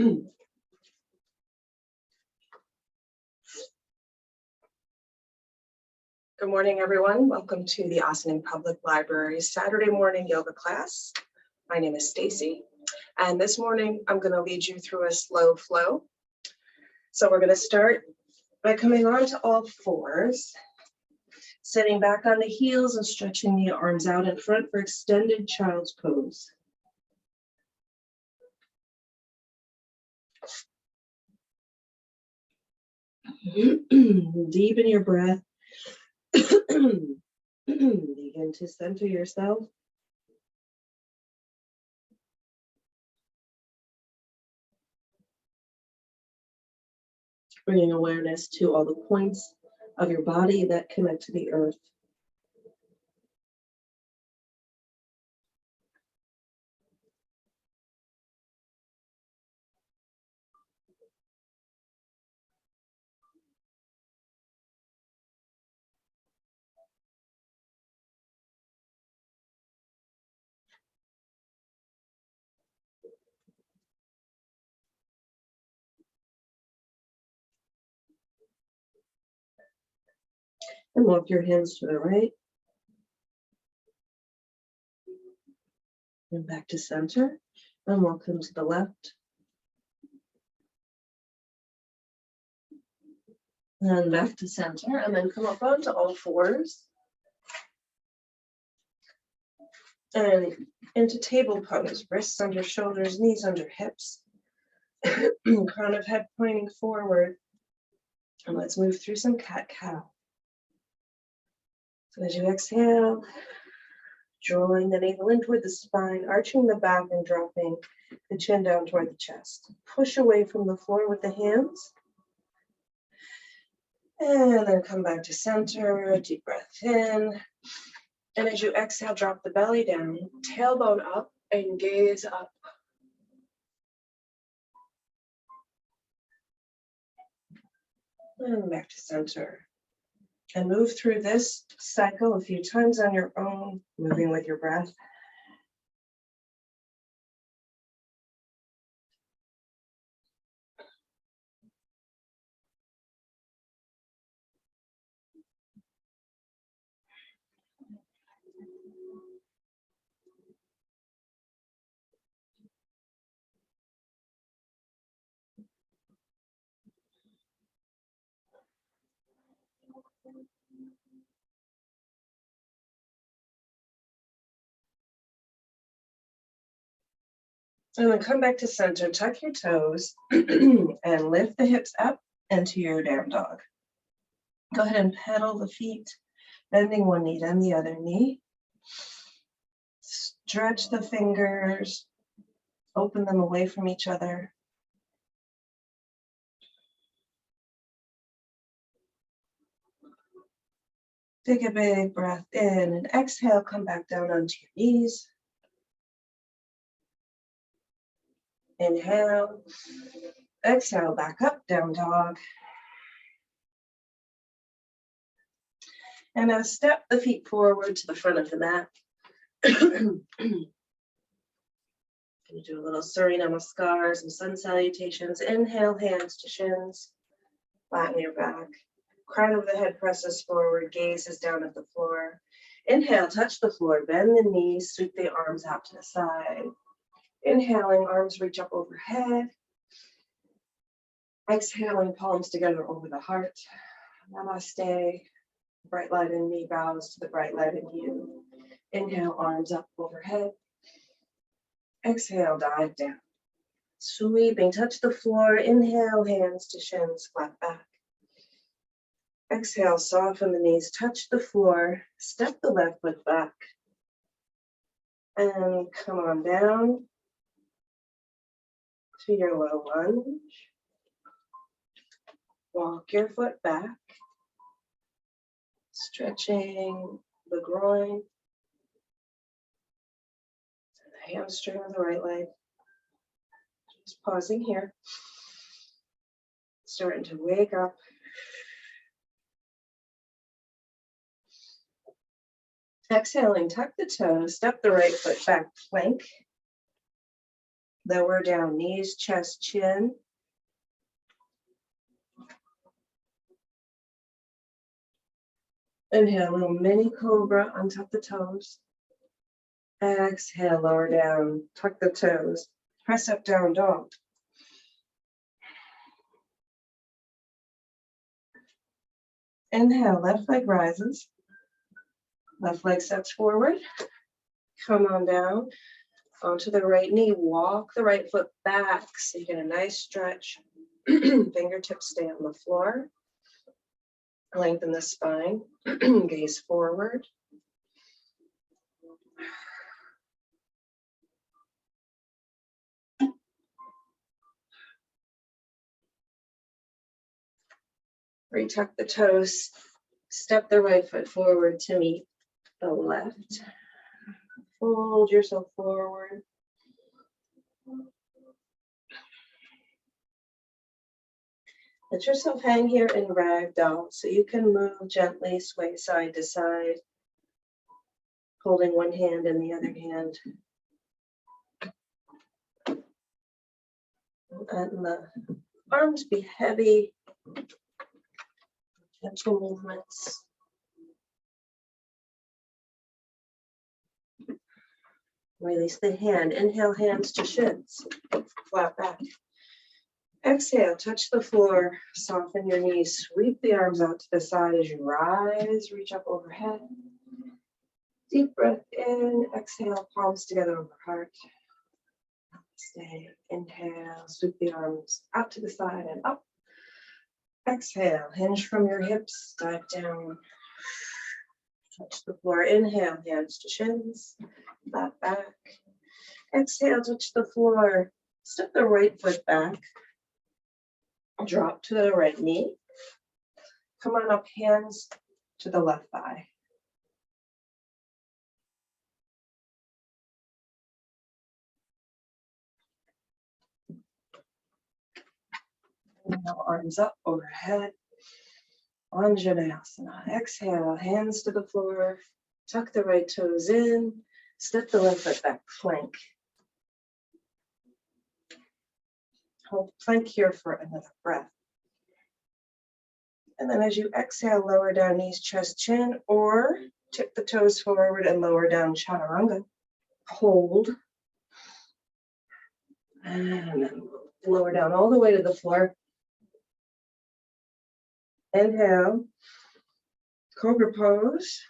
Good morning, everyone. Welcome to the Ossining Public Library's Saturday morning yoga class. My name is Stacy, and this morning I'm going to lead you through a slow flow. So we're going to start by coming onto all fours, sitting back on the heels and stretching the arms out in front for extended child's pose. Deepen your breath. Begin to center yourself. Bringing awareness to all the points of your body that connect to the earth. And walk your hands to the right. And back to center. And walk them to the left. And back to center. And then come up onto all fours. And into table pose. Wrists under shoulders, knees under hips. Crown of head pointing forward. And let's move through some cat-cow. So as you exhale, drawing the navel in toward the spine, arching the back and dropping the chin down toward the chest. Push away from the floor with the hands. And then come back to center, deep breath in. And as you exhale, drop the belly down, tailbone up and gaze up. And back to center. And move through this cycle a few times on your own, moving with your breath. And then come back to center, tuck your toes, and lift the hips up into your down dog. Go ahead and pedal the feet, bending one knee, then the other knee. Stretch the fingers, open them away from each other. Take a big breath in and exhale, come back down onto your knees. Inhale, exhale, back up, down dog. And now step the feet forward to the front of the mat. Gonna do a little Surya Namaskar, some sun salutations. Inhale, hands to shins, flatten your back. Crown of the head presses forward, gaze is down at the floor. Inhale, touch the floor, bend the knees, sweep the arms out to the side. Inhaling, arms reach up overhead. Exhaling, palms together over the heart. Namaste. Bright light in me bows to the bright light in you. Inhale, arms up overhead. Exhale, dive down. Sweeping, touch the floor. Inhale, hands to shins, flat back. Exhale, soften the knees, touch the floor. Step the left foot back. And come on down to your low lunge. Walk your foot back, stretching the groin, the hamstring of the right leg. Just pausing here. Starting to wake up. Exhaling, tuck the toes, step the right foot back, plank. Lower down, knees, chest, chin. Inhale, little mini cobra, untuck the toes. Exhale, lower down, tuck the toes. Press up, down dog. Inhale, left leg rises. Left leg steps forward. Come on down onto the right knee. Walk the right foot back so you get a nice stretch. Fingertips stay on the floor. Lengthen the spine. Gaze forward. Retuck the toes. Step the right foot forward to meet the left. Fold yourself forward. Let yourself hang here in ragdoll so you can move gently, sway side to side, holding one hand in the other hand. And the arms be heavy, gentle movements. Release the hand. Inhale, hands to shins, flat back. Exhale, touch the floor, soften your knees, sweep the arms out to the side as you rise, reach up overhead. Deep breath in, exhale, palms together over heart. Stay, inhale, sweep the arms out to the side and up. Exhale, hinge from your hips, dive down. Touch the floor, inhale, hands to shins, flat back. Exhale, touch the floor, step the right foot back. Drop to the right knee. Come on up, hands to the left thigh. Inhale, arms up overhead. Anjaneyasana. Exhale, hands to the floor. Tuck the right toes in. Step the left foot back, plank. Hold plank here for another breath. And then as you exhale, lower down knees, chest, chin, or tip the toes forward and lower down chaturanga. Hold. And then lower down all the way to the floor. Inhale, cobra pose.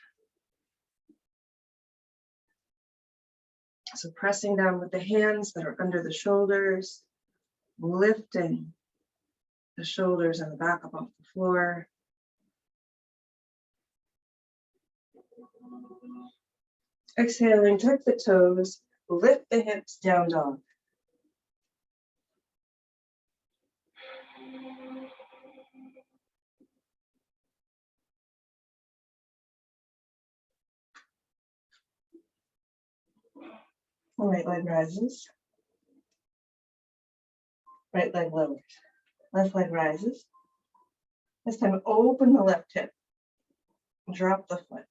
So pressing down with the hands that are under the shoulders, lifting the shoulders and the back up off the floor. Exhaling, tuck the toes, lift the hips, down dog. Right leg rises. Right leg lowers. Left leg rises. This time open the left hip. Drop the foot.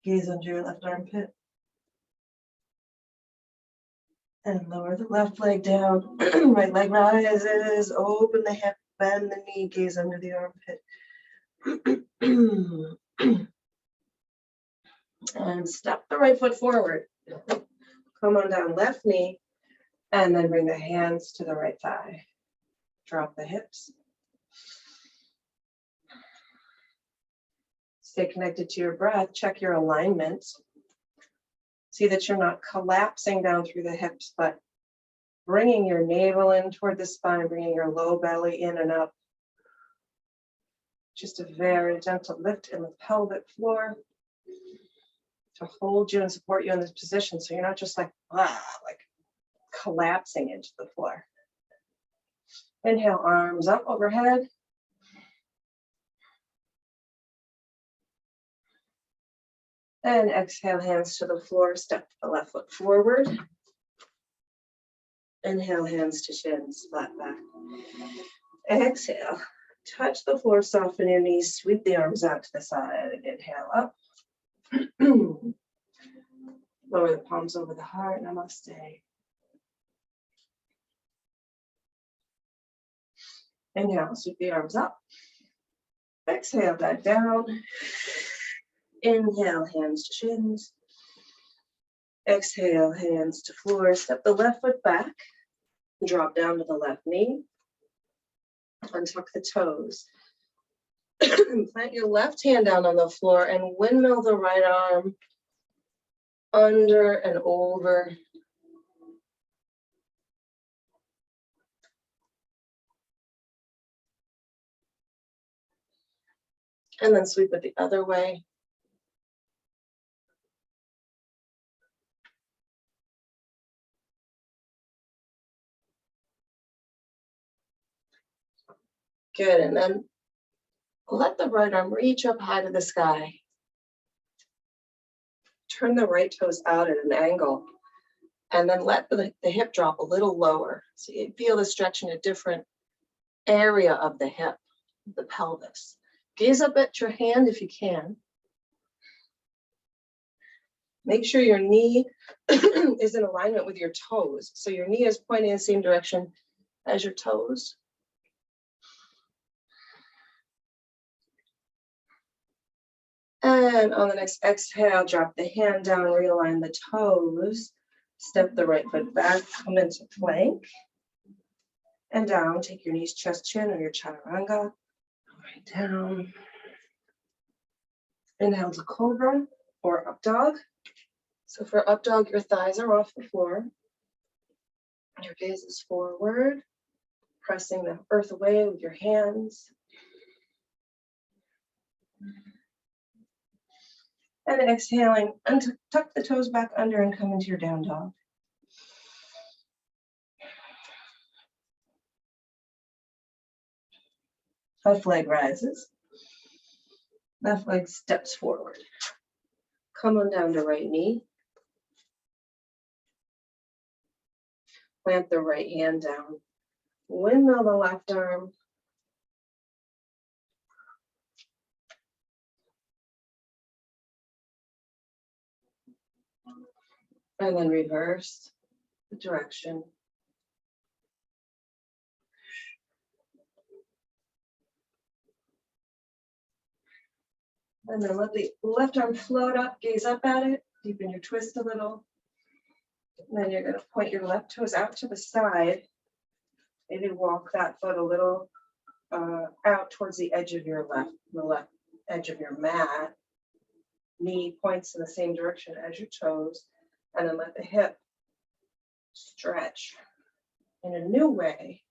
Gaze under your left armpit. And lower the left leg down. Right leg rises. Open the hip. Bend the knee. Gaze under the armpit. And step the right foot forward. Come on down, left knee. And then bring the hands to the right thigh. Drop the hips. Stay connected to your breath. Check your alignment. See that you're not collapsing down through the hips, but bringing your navel in toward the spine, bringing your low belly in and up. Just a very gentle lift in the pelvic floor to hold you and support you in this position, so you're not just like collapsing into the floor. Inhale, arms up overhead. And exhale, hands to the floor, step the left foot forward. Inhale, hands to shins, flat back. Exhale, touch the floor, soften your knees, sweep the arms out to the side. Inhale up. Lower the palms over the heart, namaste. Inhale, sweep the arms up. Exhale, back down. Inhale, hands to shins. Exhale, hands to floor. Step the left foot back. Drop down to the left knee. Untuck the toes. Plant your left hand down on the floor and windmill the right arm under and over. And then sweep it the other way. Good, and then let the right arm reach up high to the sky. Turn the right toes out at an angle, and then let the hip drop a little lower. So you feel the stretch in a different area of the hip, the pelvis. Gaze up at your hand if you can. Make sure your knee is in alignment with your toes. So your knee is pointing in the same direction as your toes. And on the next exhale, drop the hand down, realign the toes, step the right foot back, come into plank, and down. Take your knees, chest, chin, or your chaturanga. Right down. Inhale to cobra or up dog. So for up dog, your thighs are off the floor. Your gaze is forward, pressing the earth away with your hands. And exhaling, tuck the toes back under and come into your down dog. Left leg rises. Left leg steps forward. Come on down to right knee. Plant the right hand down. Windmill the left arm. And then reverse the direction. And then let the left arm float up, gaze up at it, deepen your twist a little. And then you're going to point your left toes out to the side. Maybe walk that foot a little out towards the edge of your the left edge of your mat. Knee points in the same direction as your toes. And then let the hip stretch in a new way.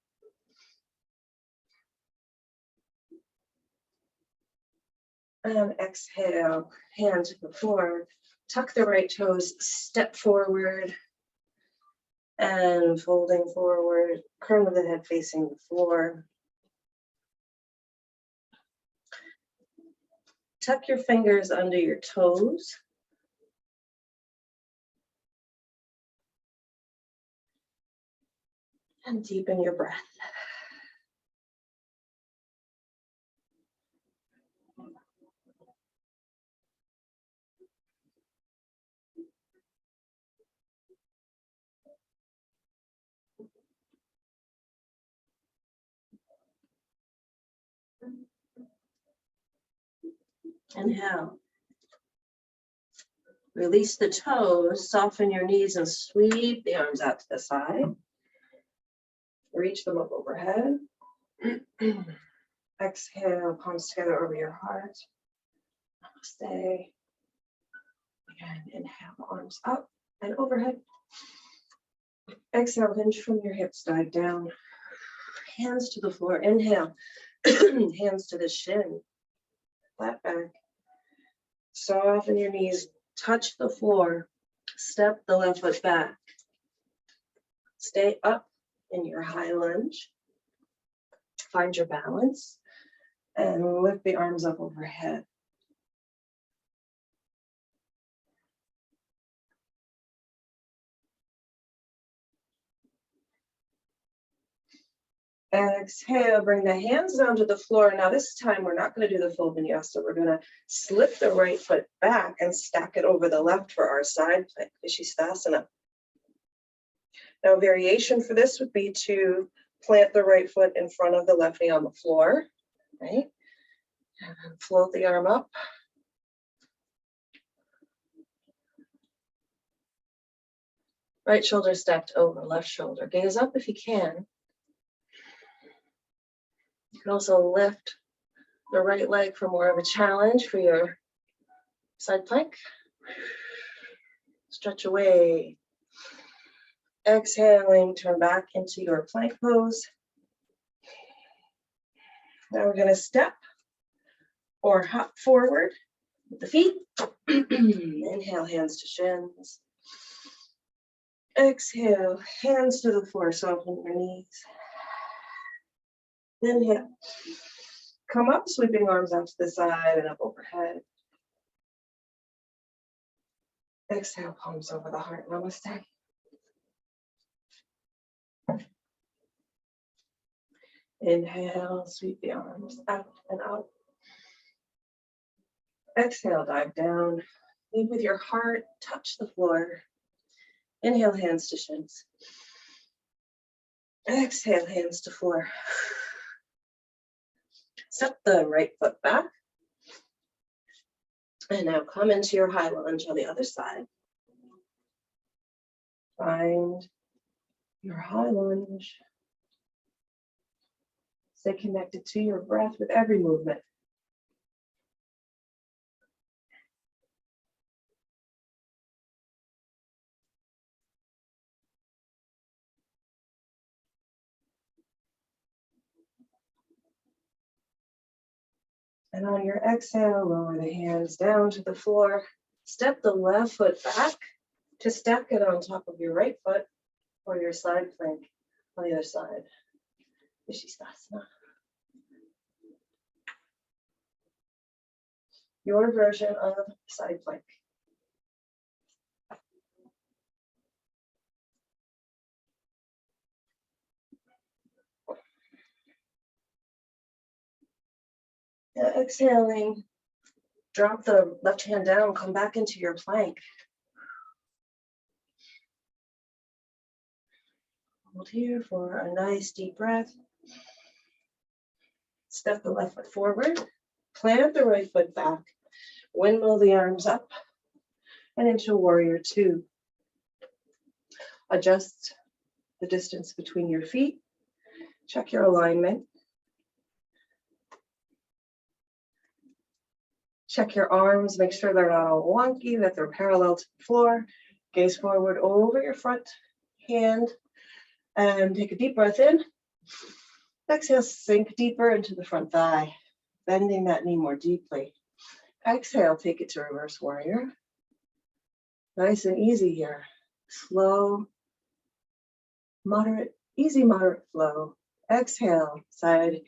And exhale, hand to the floor. Tuck the right toes, step forward. And folding forward, crown of the head facing the floor. Tuck your fingers under your toes. And deepen your breath. Inhale. Release the toes, soften your knees and sweep the arms out to the side. Reach them up overhead. Exhale, palms together over your heart. Namaste. Again, inhale, arms up and overhead. Exhale, hinge from your hips, dive down. Hands to the floor. Inhale, hands to the shin. Flat back. Soften your knees, touch the floor. Step the left foot back. Stay up in your high lunge. Find your balance and lift the arms up overhead. Exhale, bring the hands down to the floor. Now this time we're not going to do the full vinyasa. We're going to slip the right foot back and stack it over the left for our side plank, Vishisthasana. Now variation for this would be to Plant the right foot in front of the left knee on the floor, right? And float the arm up. Right shoulder stepped over, left shoulder. Gaze up if you can. You can also lift the right leg for more of a challenge for your side plank. Stretch away. Exhaling, turn back into your plank pose. Now we're going to step or hop forward with the feet. Inhale, hands to shins. Exhale, hands to the floor, soften your knees. Inhale. Come up, sweeping arms out to the side and up overhead. Exhale, palms over the heart. Namaste. Inhale, sweep the arms out and out. Exhale, dive down. Lead with your heart, touch the floor. Inhale, hands to shins. Exhale, hands to floor. Step the right foot back. And now come into your high lunge on the other side. Find your high lunge. Stay connected to your breath with every movement. And on your exhale, lower the hands down to the floor. Step the left foot back to stack it on top of your right foot or your side plank on the other side. Vishisthasana. Your version of side plank. Now exhaling, drop the left hand down, come back into your plank. Hold here for a nice deep breath. Step the left foot forward, plant the right foot back, windmill the arms up and into warrior two. Adjust the distance between your feet. Check your alignment. Check your arms, make sure they're not all wonky, that they're parallel to the floor. Gaze forward over your front hand and take a deep breath in. Exhale, sink deeper into the front thigh, bending that knee more deeply. Exhale, take it to reverse warrior. Nice and easy here. Slow, moderate, easy, moderate flow. Exhale, side,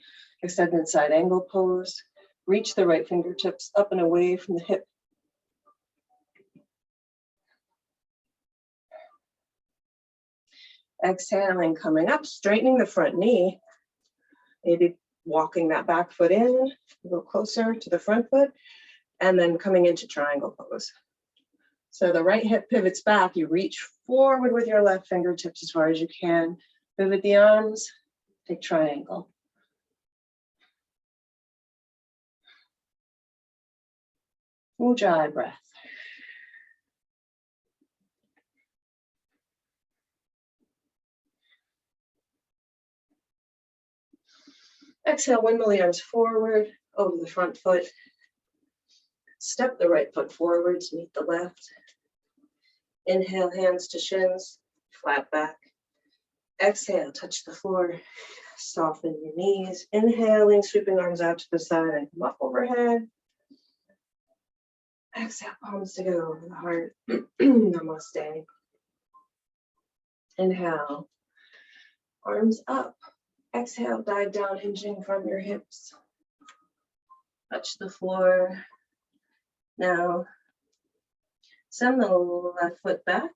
extended side angle pose. Reach the right fingertips up and away from the hip. Exhaling, coming up, straightening the front knee. Maybe walking that back foot in a little closer to the front foot, and then coming into triangle pose. So the right hip pivots back, you reach forward with your left fingertips as far as you can. Pivot the arms, take triangle. Ujjayi breath. Exhale, windmill the arms forward, over the front foot. Step the right foot forward to meet the left. Inhale, hands to shins, flat back. Exhale, touch the floor, soften your knees. Inhaling, sweeping arms out to the side and come up overhead. Exhale, palms together over the heart. Namaste. Inhale, arms up. Exhale, dive down, hinging from your hips. Touch the floor. Now, send the left foot back.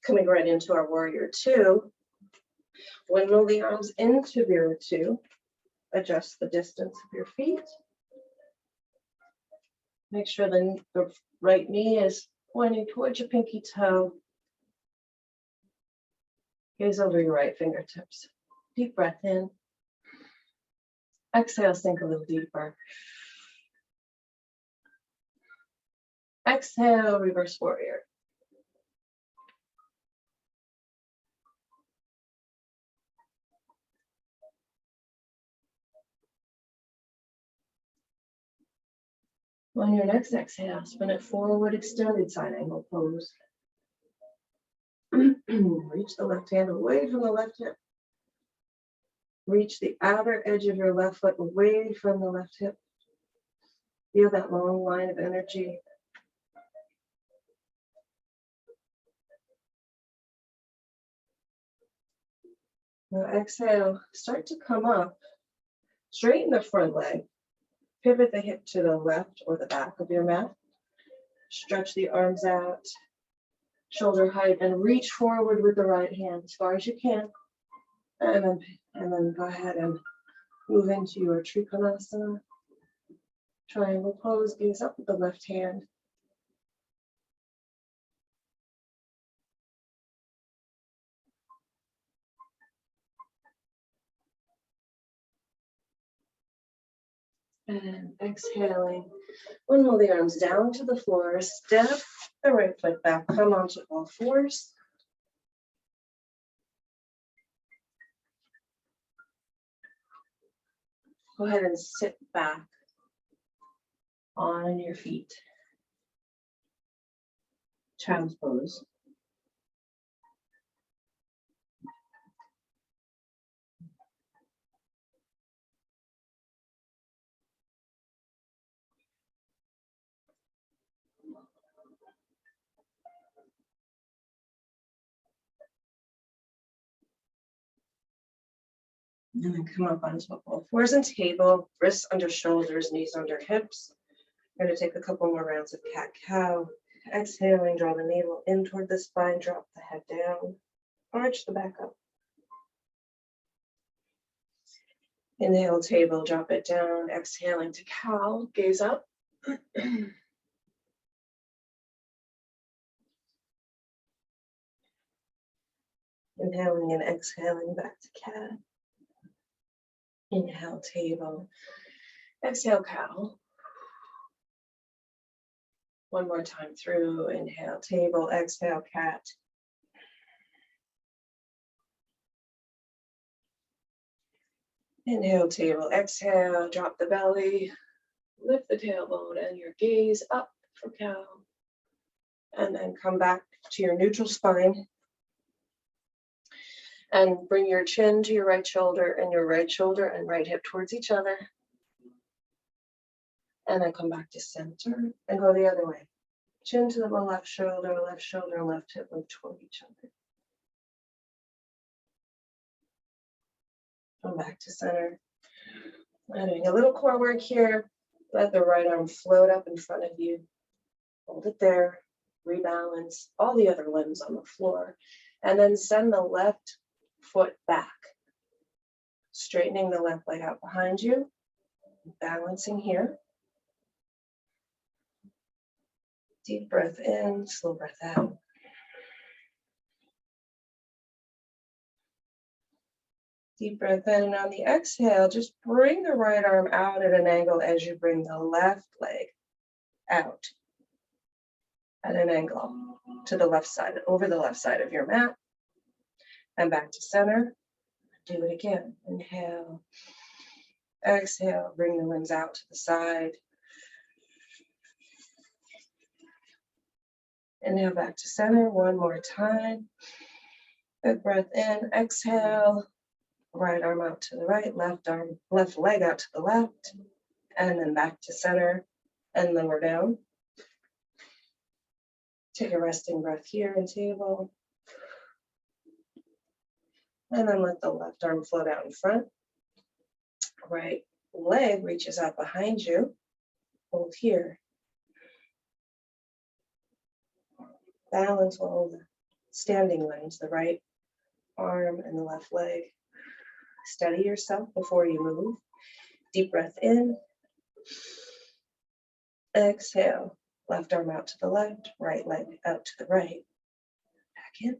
Coming right into our warrior two. Windmill the arms into warrior two. Adjust the distance of your feet. Make sure the right knee is pointing towards your pinky toe. Gaze over your right fingertips. Deep breath in. Exhale, sink a little deeper. Exhale, reverse warrior. On your next exhale, spin it forward, extended side angle pose. Reach the left hand away from the left hip. Reach the outer edge of your left foot away from the left hip. Feel that long line of energy. Now exhale, start to come up. Straighten the front leg. Pivot the hip to the left or the back of your mat. Stretch the arms out, shoulder height, and reach forward with the right hand as far as you can. And then go ahead and move into your Trikonasana. Triangle pose, gaze up with the left hand. And exhaling, windmill the arms down to the floor, step the right foot back, come onto all fours. Go ahead and sit back on your feet. Child's pose. And then come up onto all fours and table, wrists under shoulders, knees under hips. We're going to take a couple more rounds of cat-cow. Exhaling, draw the navel in toward the spine, drop the head down, arch the back up. Inhale, table, drop it down. Exhaling to cow, gaze up. Inhaling and exhaling back to cat. Inhale, table. Exhale, cow. One more time through. Inhale, table. Exhale, cat. Inhale, table. Exhale, drop the belly. Lift the tailbone and your gaze up for cow. And then come back to your neutral spine. And bring your chin to your right shoulder and your right shoulder and right hip towards each other. And then come back to center and go the other way. Chin to the left shoulder, and left hip move toward each other. Come back to center. I'm doing a little core work here. Let the right arm float up in front of you. Hold it there. Rebalance all the other limbs on the floor. And then send the left foot back. Straightening the left leg out behind you. Balancing here. Deep breath in, slow breath out. Deep breath in, and on the exhale, just bring the right arm out at an angle as you bring the left leg out at an angle to the left side, over the left side of your mat. And back to center. Do it again. Inhale. Exhale, bring the limbs out to the side. Inhale back to center one more time. Big breath in, exhale. Right arm out to the right, left leg out to the left, and then back to center and lower down. Take a resting breath here in table. And then let the left arm float out in front. Right leg reaches out behind you. Hold here. Balance all the standing limbs, the right arm and the left leg. Steady yourself before you move. Deep breath in. Exhale. Left arm out to the left, right leg out to the right. Back in.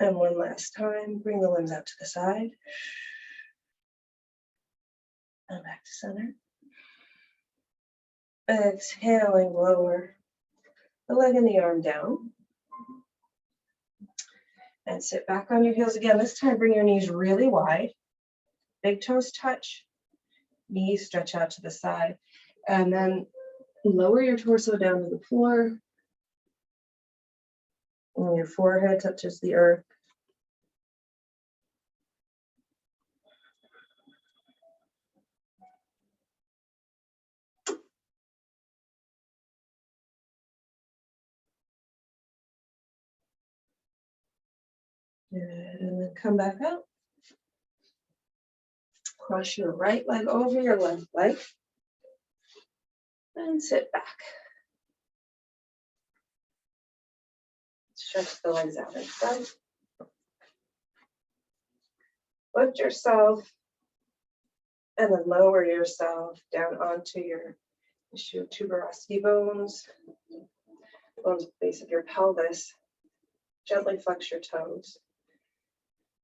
And one last time, bring the limbs out to the side. And back to center. Exhaling, lower the leg and the arm down. And sit back on your heels again. This time, bring your knees really wide. Big toes touch. Knees stretch out to the side. And then lower your torso down to the floor. And your forehead touches the earth. Good. And then come back up. Cross your right leg over your left leg. And sit back. Stretch the legs out in front. Lift yourself and then lower yourself down onto your tuberosity bones at the base of your pelvis. Gently flex your toes.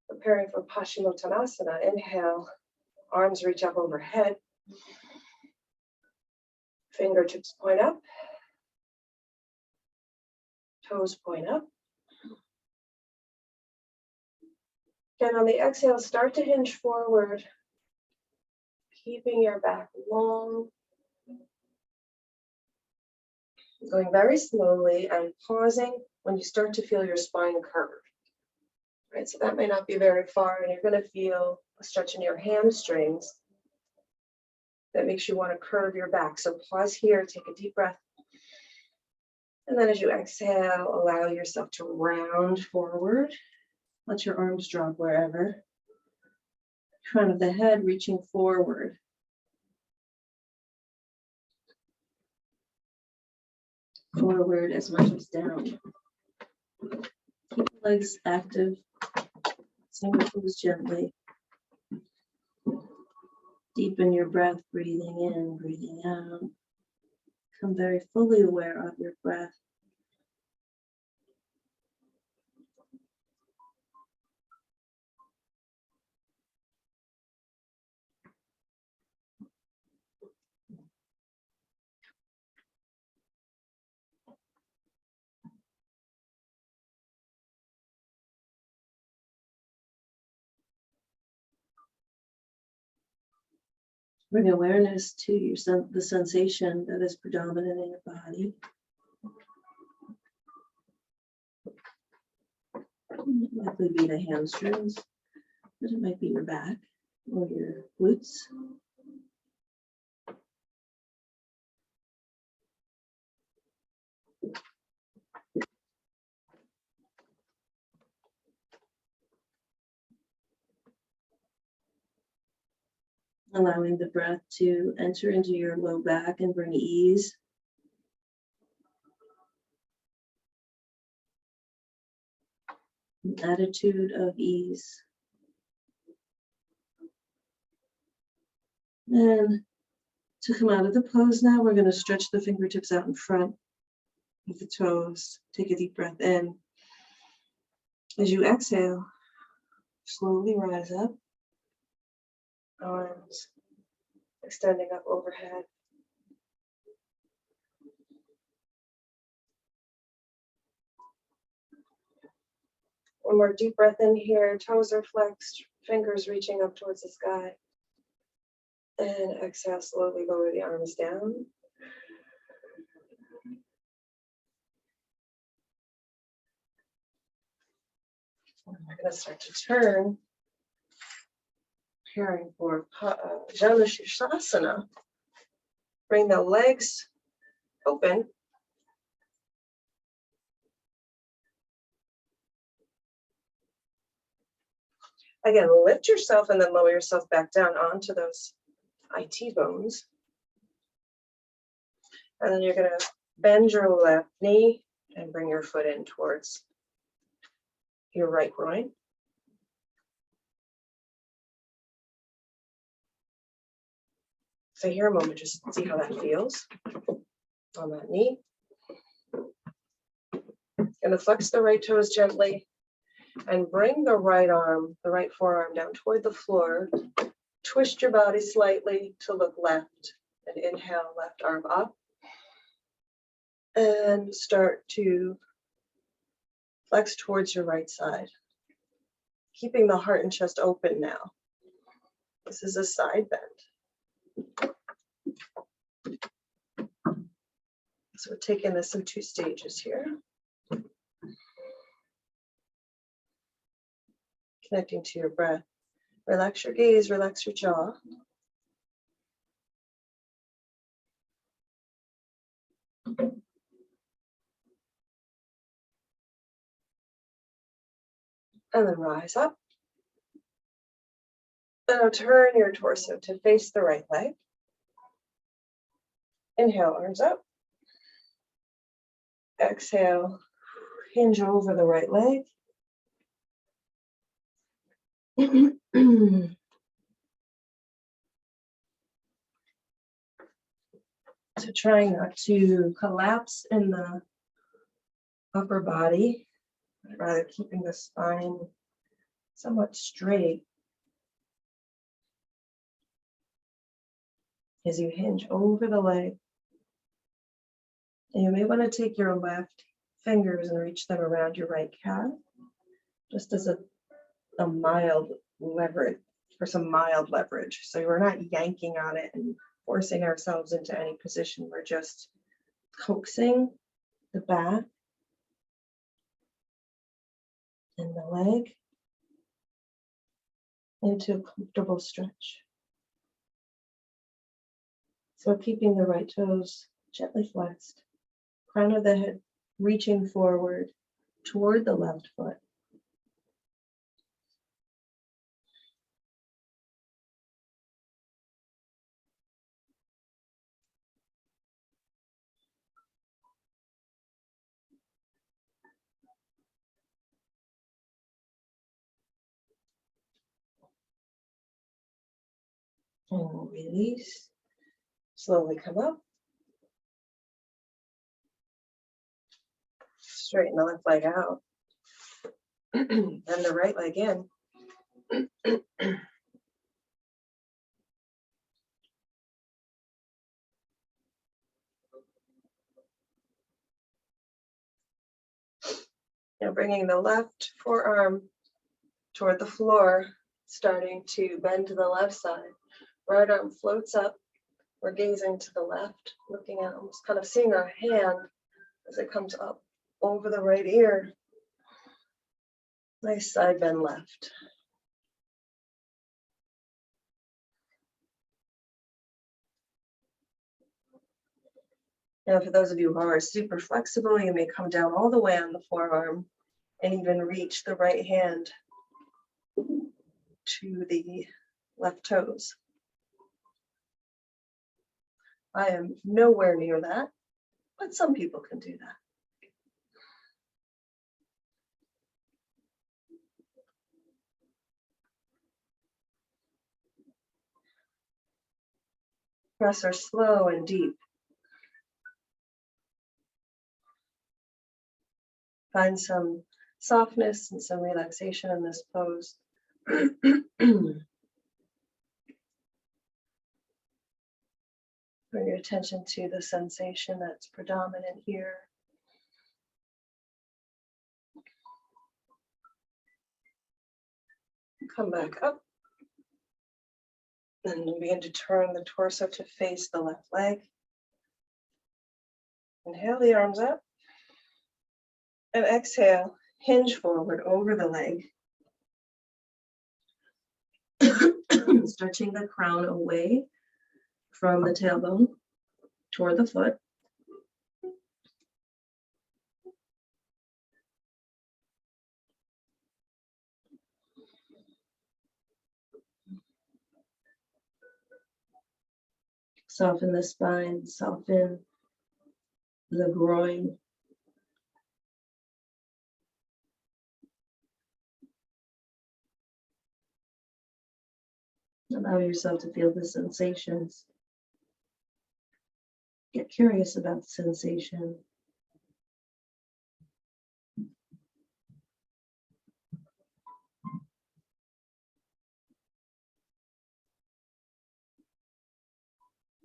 Preparing for Paschimottanasana. Inhale, arms reach up overhead. Fingertips point up. Toes point up. Again, on the exhale, start to hinge forward, keeping your back long. Going very slowly and pausing when you start to feel your spine curve. Right, so that may not be very far, and you're going to feel a stretch in your hamstrings that makes you want to curve your back. So pause here, take a deep breath. And then as you exhale, allow yourself to round forward. Let your arms drop wherever. Front of the head reaching forward. Forward as much as down. Keep the legs active. Single toes gently. Deepen your breath, breathing in, breathing out. Become very fully aware of your breath. Bring awareness to the sensation that is predominant in your body. It likely be the hamstrings, but it might be your back or your glutes. Allowing the breath to enter into your low back and bring ease. An attitude of ease. And to come out of the pose now, we're going to stretch the fingertips out in front with the toes. Take a deep breath in. As you exhale, slowly rise up. Arms extending up overhead. One more deep breath in here. Toes are flexed, fingers reaching up towards the sky. And exhale, slowly lower the arms down. And we're going to start to turn. Preparing for Janushirasana. Bring the legs open. Again, lift yourself and then lower yourself back down onto those IT bones. And then you're going to bend your left knee and bring your foot in towards your right groin. So here a moment, just see how that feels on that knee. Going to flex the right toes gently. And bring the right arm, the right forearm down toward the floor. Twist your body slightly to look left. And inhale, left arm up. And start to flex towards your right side. Keeping the heart and chest open now. This is a side bend. So we're taking this in 2 stages here. Connecting to your breath. Relax your gaze, relax your jaw. And then rise up. Now turn your torso to face the right leg. Inhale, arms up. Exhale, hinge over the right leg. So trying not to collapse in the upper body, but rather keeping the spine somewhat straight as you hinge over the leg. And you may want to take your left fingers and reach them around your right calf, just as a mild leverage, for some mild leverage. So we're not yanking on it and forcing ourselves into any position. We're just coaxing the back and the leg into a comfortable stretch. So keeping the right toes gently flexed, crown of the head reaching forward toward the left foot. And release. Slowly come up. Straighten the left leg out. And the right leg in. Now bringing the left forearm toward the floor, starting to bend to the left side. Right arm floats up. We're gazing to the left, looking at almost kind of seeing our hand as it comes up over the right ear. Nice side bend left. Now, for those of you who are super flexible, you may come down all the way on the forearm and even reach the right hand to the left toes. I am nowhere near that, but some people can do that. Breaths are slow and deep. Find some softness and some relaxation in this pose. Bring your attention to the sensation that's predominant here. Come back up. And begin to turn the torso to face the left leg. Inhale the arms up. And exhale, hinge forward over the leg. Stretching the crown away from the tailbone toward the foot. Soften the spine, soften the groin. Allow yourself to feel the sensations. Get curious about the sensation.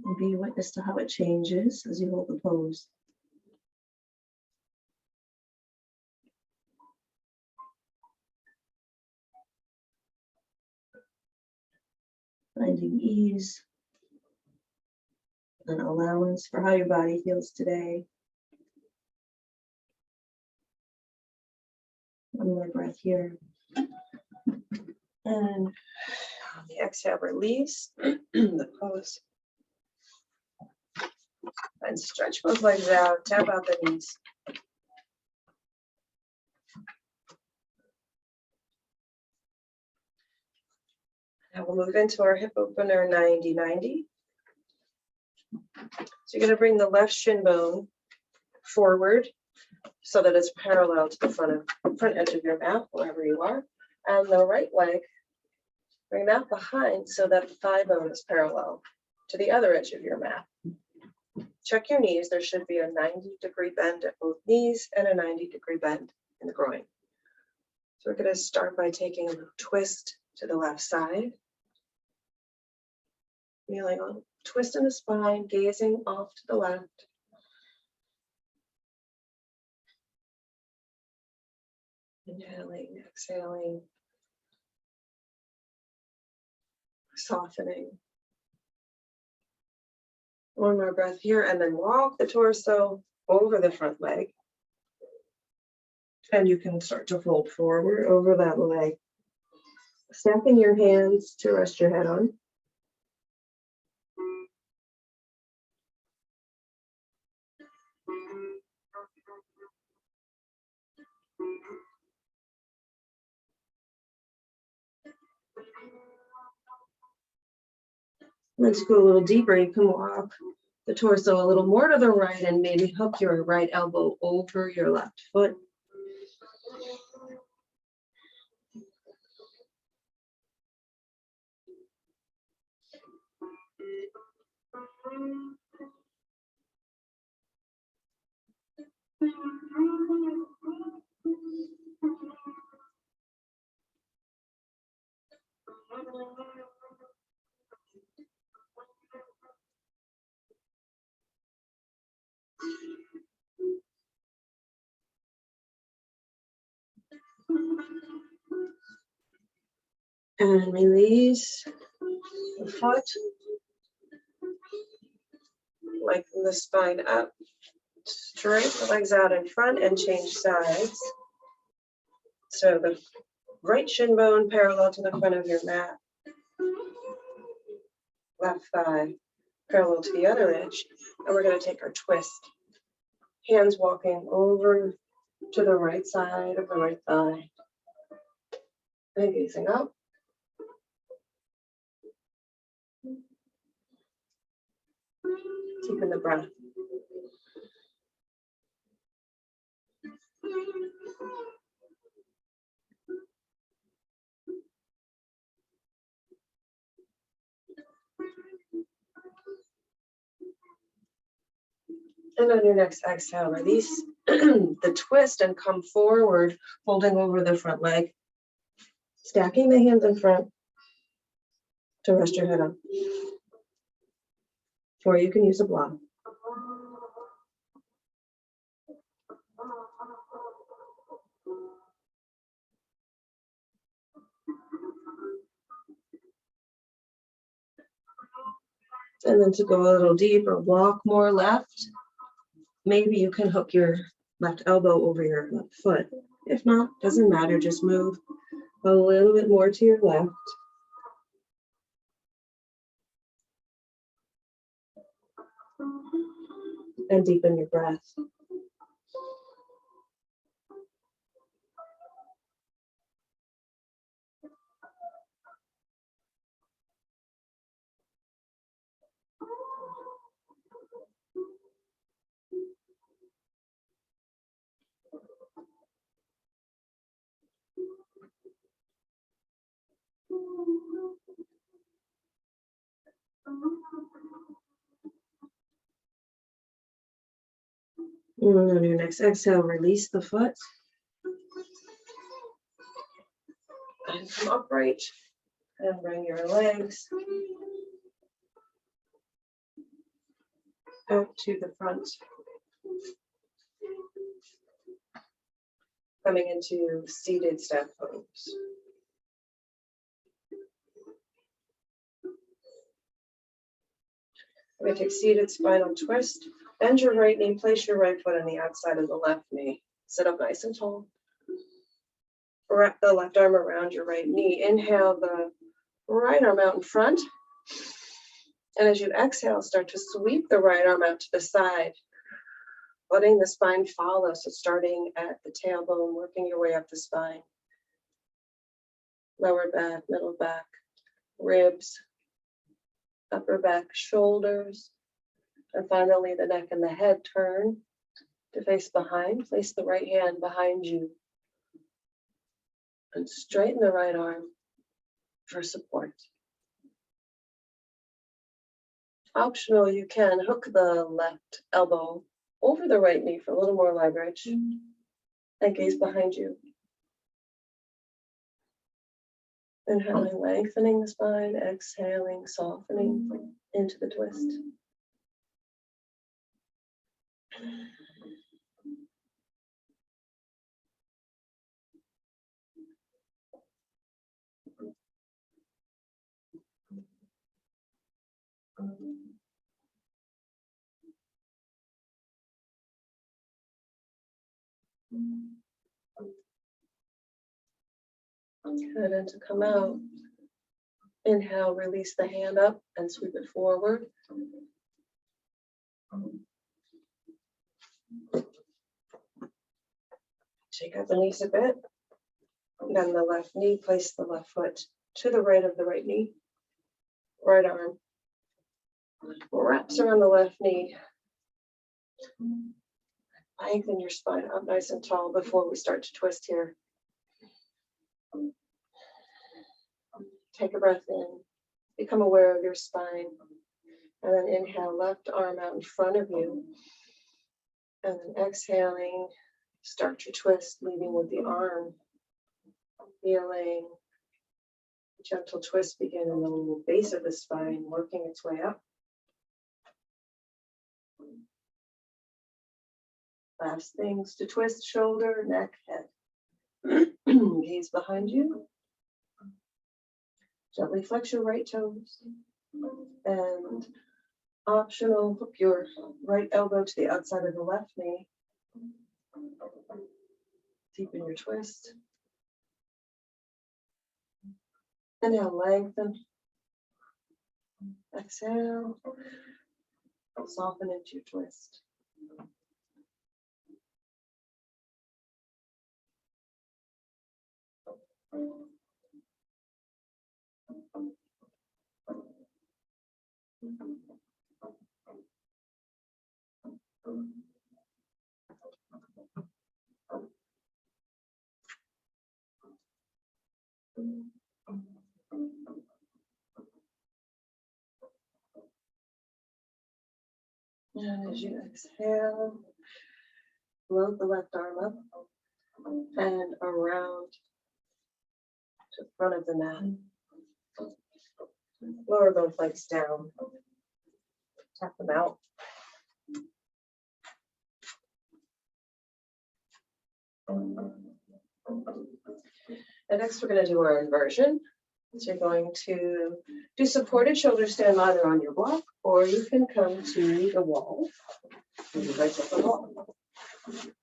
And be a witness to how it changes as you hold the pose. Finding ease and allowance for how your body feels today. One more breath here. And on the exhale, release the pose. And stretch both legs out, tap out the knees. Now we'll move into our hip opener 90-90. So you're going to bring the left shin bone forward so that it's parallel to the front edge of your mat, wherever you are. And the right leg, bring that behind so that the thigh bone is parallel to the other edge of your mat. Check your knees. There should be a 90-degree bend at both knees and a 90-degree bend in the groin. So we're going to start by taking a little twist to the left side. Feeling a twist in the spine, gazing off to the left. Inhaling, exhaling, softening. One more breath here, and then walk the torso over the front leg. And you can start to fold forward over that leg. Stacking your hands to rest your head on. Let's go a little deeper. You can walk the torso a little more to the right and maybe hook your right elbow over your left foot. And release the foot. Lengthen the spine up. Straight the legs out in front and change sides. So the right shin bone parallel to the front of your mat. Left thigh parallel to the other edge. And we're going to take our twist. Hands walking over to the right side of the right thigh. And gazing up. Deepen the breath. And on your next exhale, release the twist and come forward, holding over the front leg. Stacking the hands in front to rest your head on. Or you can use a block. And then to go a little deeper, walk more left. Maybe you can hook your left elbow over your left foot. If not, doesn't matter, just move a little bit more to your left. And deepen your breath. And on your next exhale, release the foot. And come upright. And bring your legs out to the front. Coming into seated staff pose. We're going to take seated spinal twist. Bend your right knee, place your right foot on the outside of the left knee. Sit up nice and tall. Wrap the left arm around your right knee. Inhale the right arm out in front. And as you exhale, start to sweep the right arm out to the side, letting the spine follow. So starting at the tailbone, working your way up the spine. Lower back, middle back, ribs, upper back, shoulders, and finally the neck and the head turn to face behind. Place the right hand behind you and straighten the right arm for support. Optional, you can hook the left elbow over the right knee for a little more leverage and gaze behind you. Inhaling, lengthening the spine, exhaling, softening into the twist. Good, and to come out, inhale, release the hand up and sweep it forward. Shake out the knees a bit. Then the left knee, place the left foot to the right of the right knee. Right arm wraps around the left knee. Lengthen your spine up nice and tall before we start to twist here. Take a breath in, become aware of your spine, and then inhale, left arm out in front of you. And then exhaling, start your twist, leading with the arm. Feeling gentle twist begin in the base of the spine, working its way up. Last things to twist, shoulder, neck, head. Gaze behind you. Gently flex your right toes. And optional, hook your right elbow to the outside of the left knee. Deepen your twist. Inhale, lengthen. Exhale. Soften into your twist. And as you exhale, float the left arm up and around to the front of the mat. Lower both legs down. Tap them out. And next we're going to do our inversion. So you're going to do supported shoulder stand either on your block, or you can come to the wall. And right at the wall.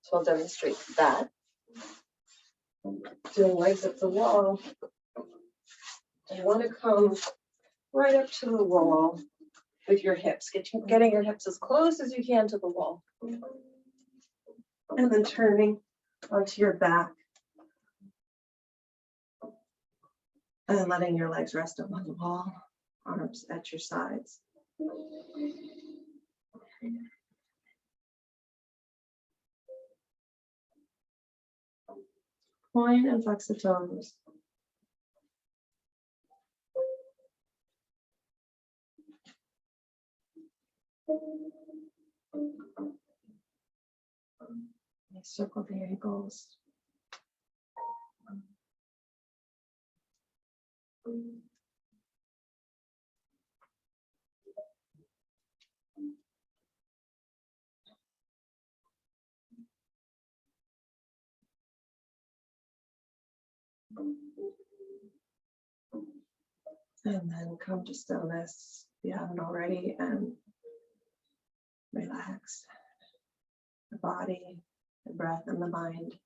So I'll demonstrate that. Doing legs at the wall. You want to come right up to the wall with your hips, getting your hips as close as you can to the wall. And then turning onto your back. And then letting your legs rest up on the wall, arms at your sides. Point and flex the toes. Circle the ankles. And then come to stillness if you haven't already, and relax the body, the breath, and the mind.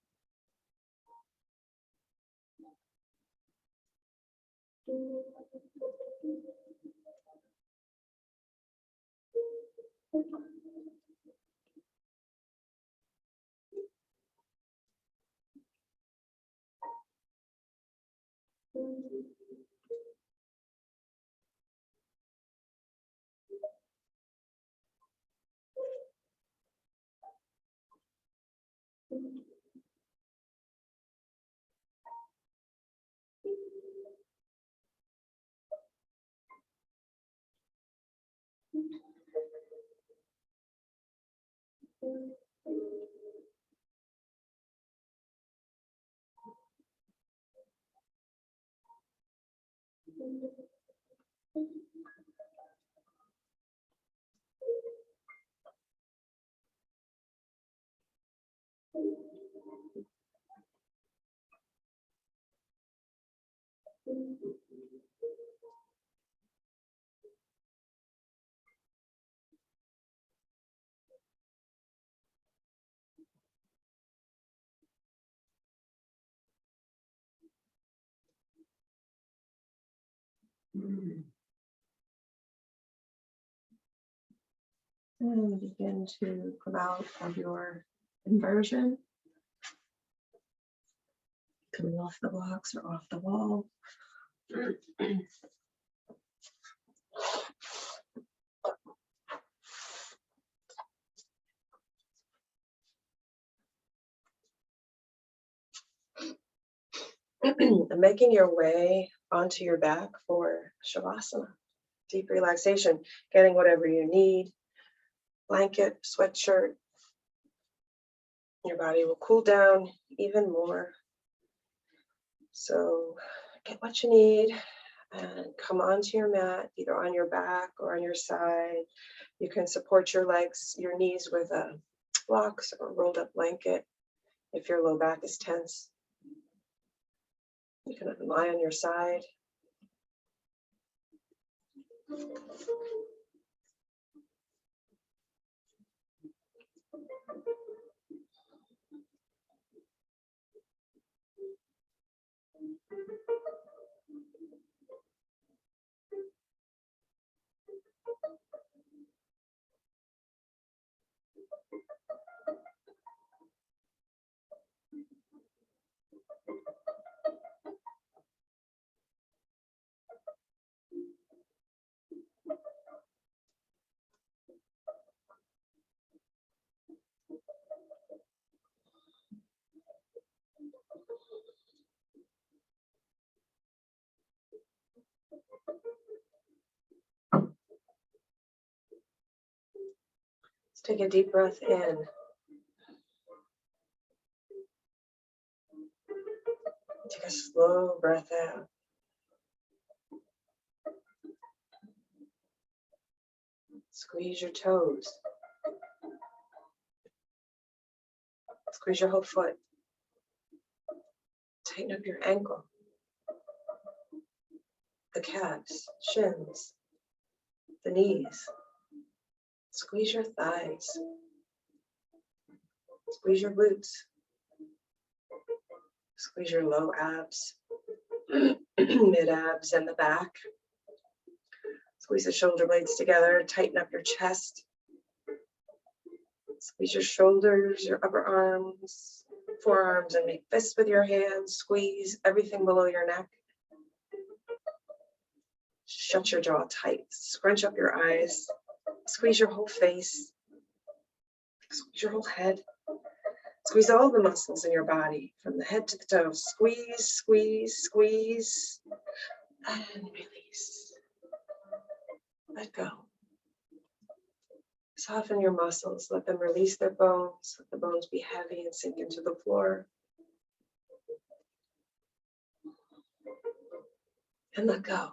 And begin to come out of your inversion, coming off the blocks or off the wall. And making your way onto your back for Shavasana. Deep relaxation, getting whatever you need, blanket, sweatshirt. Your body will cool down even more. So get what you need and come onto your mat, either on your back or on your side. You can support your legs, your knees with blocks or rolled up blanket if your low back is tense. You can lie on your side. Let's take a deep breath in. Take a slow breath out. Squeeze your toes. Squeeze your whole foot. Tighten up your ankle, the calves, shins, the knees. Squeeze your thighs. Squeeze your glutes. Squeeze your low abs, mid abs, and the back. Squeeze the shoulder blades together. Tighten up your chest. Squeeze your shoulders, your upper arms, forearms, and make fists with your hands. Squeeze everything below your neck. Shut your jaw tight. Scrunch up your eyes. Squeeze your whole face. Squeeze your whole head. Squeeze all the muscles in your body from the head to the toes. Squeeze, squeeze, squeeze, and release. Let go. Soften your muscles. Let them release their bones. Let the bones be heavy and sink into the floor. And let go.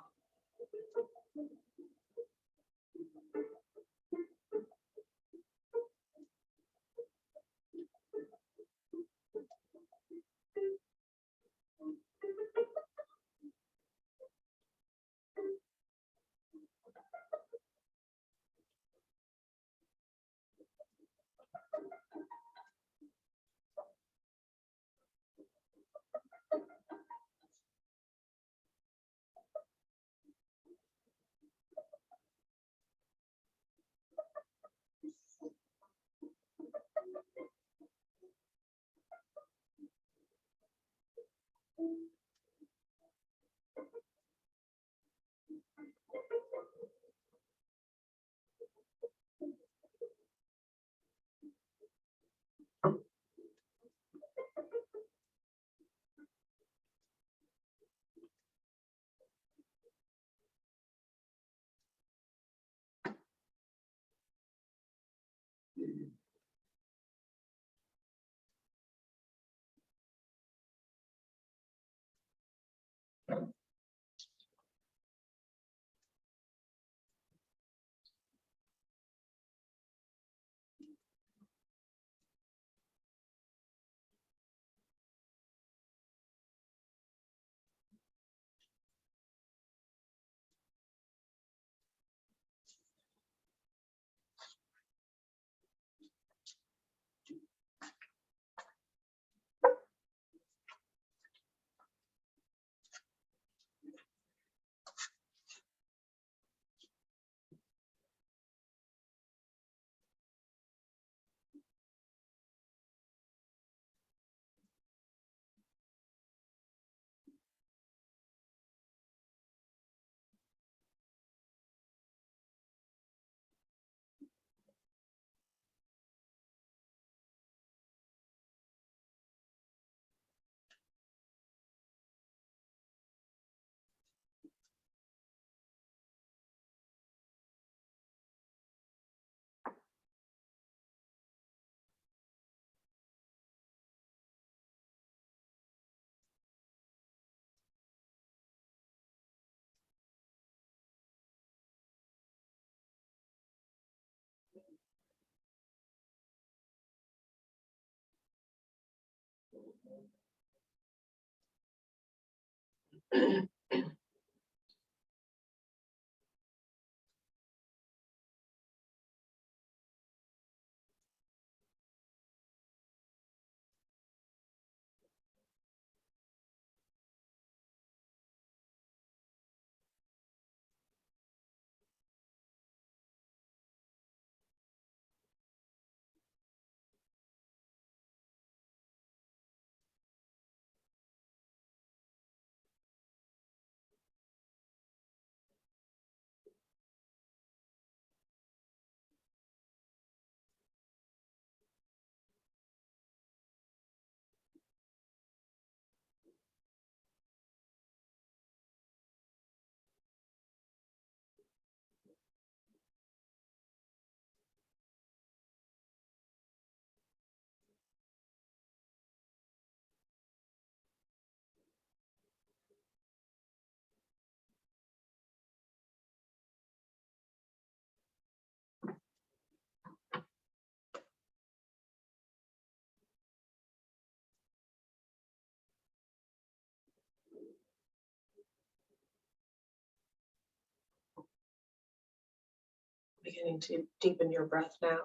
Beginning to deepen your breath now.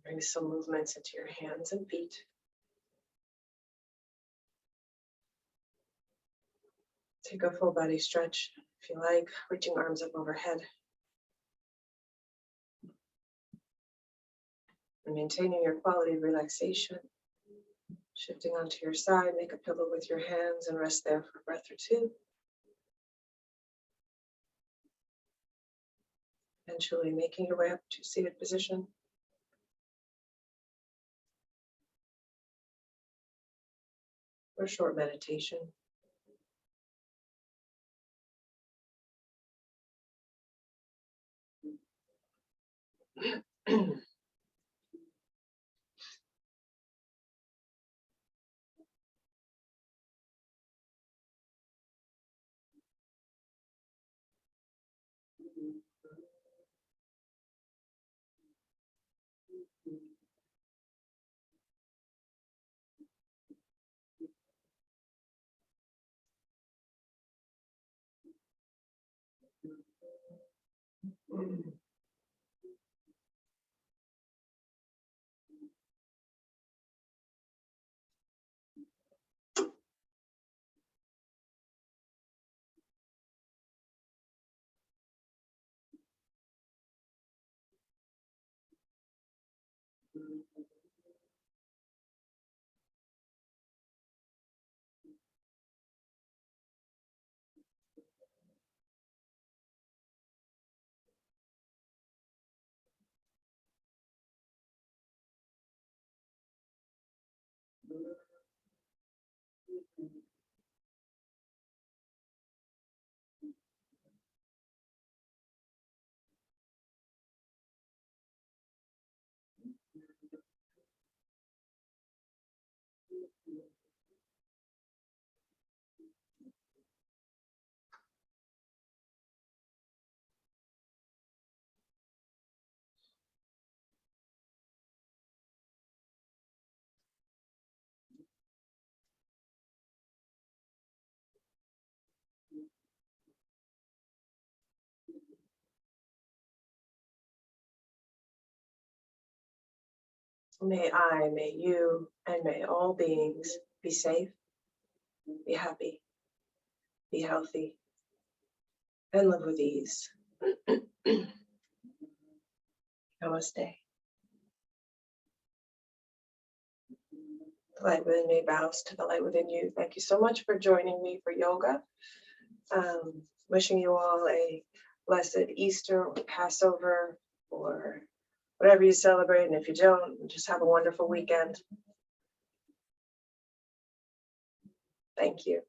Bring some movements into your hands and feet. Take a full body stretch, if you like, reaching arms up overhead. And maintaining your quality of relaxation. Shifting onto your side, make a pillow with your hands and rest there for a breath or two. Eventually making your way up to seated position. Or short meditation. may you, and may all beings be safe, be happy, be healthy, and live with ease. Namaste. The light within me bows to the light within you. Thank you so much for joining me for yoga. Wishing you all a blessed Easter or Passover or whatever you celebrate. And if you don't, just have a wonderful weekend. Thank you.